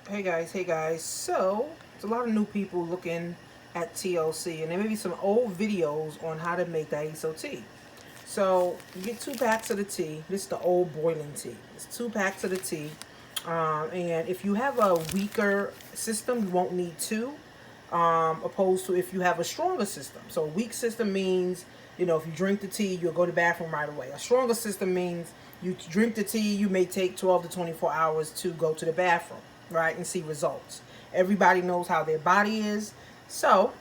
Hey guys. So, there's a lot of new people looking at TLC, and there may be some old videos on how to make the Iaso tea. So, you get 2 packs of the tea. This is the old boiling tea. It's 2 packs of the tea. And if you have a weaker system, you won't need two, opposed to if you have a stronger system. So, a weak system means, if you drink the tea, you'll go to the bathroom right away. A stronger system means you drink the tea, you may take 12 to 24 hours to go to the bathroom, right, and see results. Everybody knows how their body is. So,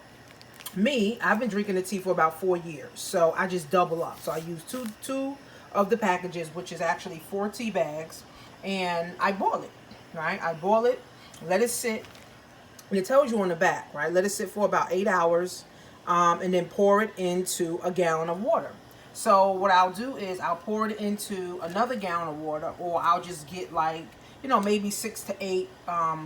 I've been drinking the tea for about 4 years. So I just double up. So I use two of the packages, which is actually 4 tea bags, and I boil it. Right? I boil it, let it sit, and it tells you on the back, right? Let it sit for about 8 hours, and then pour it into a gallon of water. So what I'll do is I'll pour it into another gallon of water, or I'll just get like, maybe 6 to 8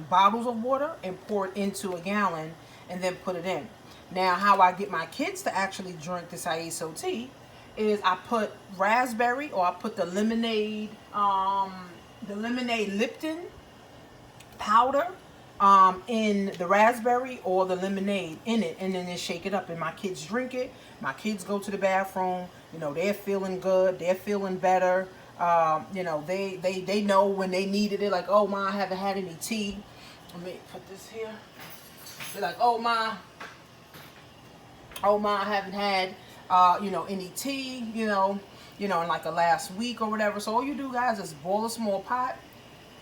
bottles of water and pour it into a gallon and then put it in. Now, how I get my kids to actually drink this Iaso tea is I put raspberry, or I put the lemonade Lipton powder in the raspberry or the lemonade in it, and then shake it up, and my kids drink it. My kids go to the bathroom, they're feeling good, they're feeling better. They know when they needed it, like, oh ma, I haven't had any tea. Let me put this here. They're like, oh ma, I haven't had any tea, in like the last week or whatever. So all you do, guys, is boil a small pot,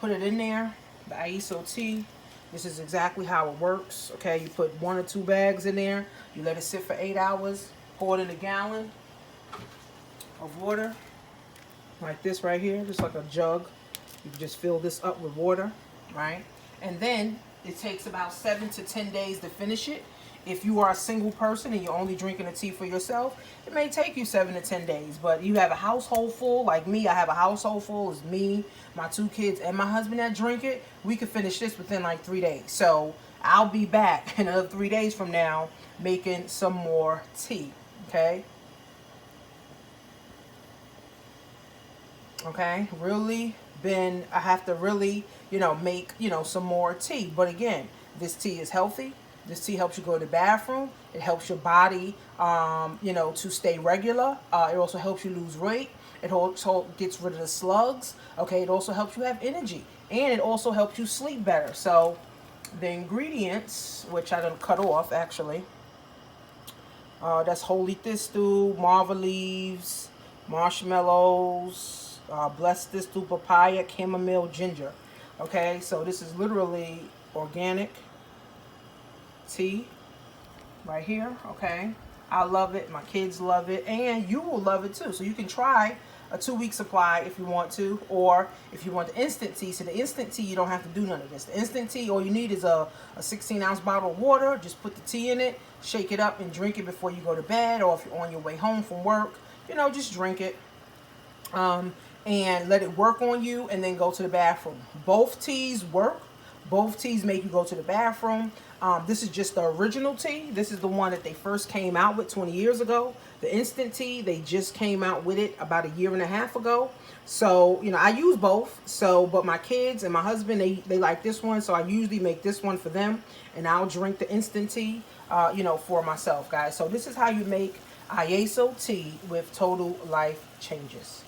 put it in there, the Iaso tea. This is exactly how it works. Okay, you put 1 or 2 bags in there, you let it sit for 8 hours, pour it in a gallon of water, like this right here, just like a jug. You can just fill this up with water, right? And then it takes about 7 to 10 days to finish it. If you are a single person and you're only drinking the tea for yourself, it may take you 7 to 10 days. But you have a household full, like me, I have a household full. It's me, my 2 kids, and my husband that drink it. We could finish this within like 3 days. So I'll be back in another 3 days from now making some more tea, okay? Okay, I have to really, make, some more tea. But again, this tea is healthy. This tea helps you go to the bathroom. It helps your body, to stay regular. It also helps you lose weight. It also gets rid of the slugs. Okay, it also helps you have energy. And it also helps you sleep better. So the ingredients, which I done cut off actually, that's holy thistle, marva leaves, marshmallows, blessed thistle, papaya, chamomile, ginger. Okay, so this is literally organic tea right here. Okay, I love it, my kids love it, and you will love it too. So you can try a 2-week supply if you want to, or if you want the instant tea. So the instant tea, you don't have to do none of this. The instant tea, all you need is a 16-ounce bottle of water. Just put the tea in it, shake it up, and drink it before you go to bed, or if you're on your way home from work, just drink it, and let it work on you, and then go to the bathroom. Both teas work. Both teas make you go to the bathroom. This is just the original tea. This is the one that they first came out with 20 years ago. The instant tea, they just came out with it about a year and a half ago. So, I use both. So, but my kids and my husband, they like this one. So I usually make this one for them. And I'll drink the instant tea, for myself, guys. So this is how you make Iaso tea with total life changes.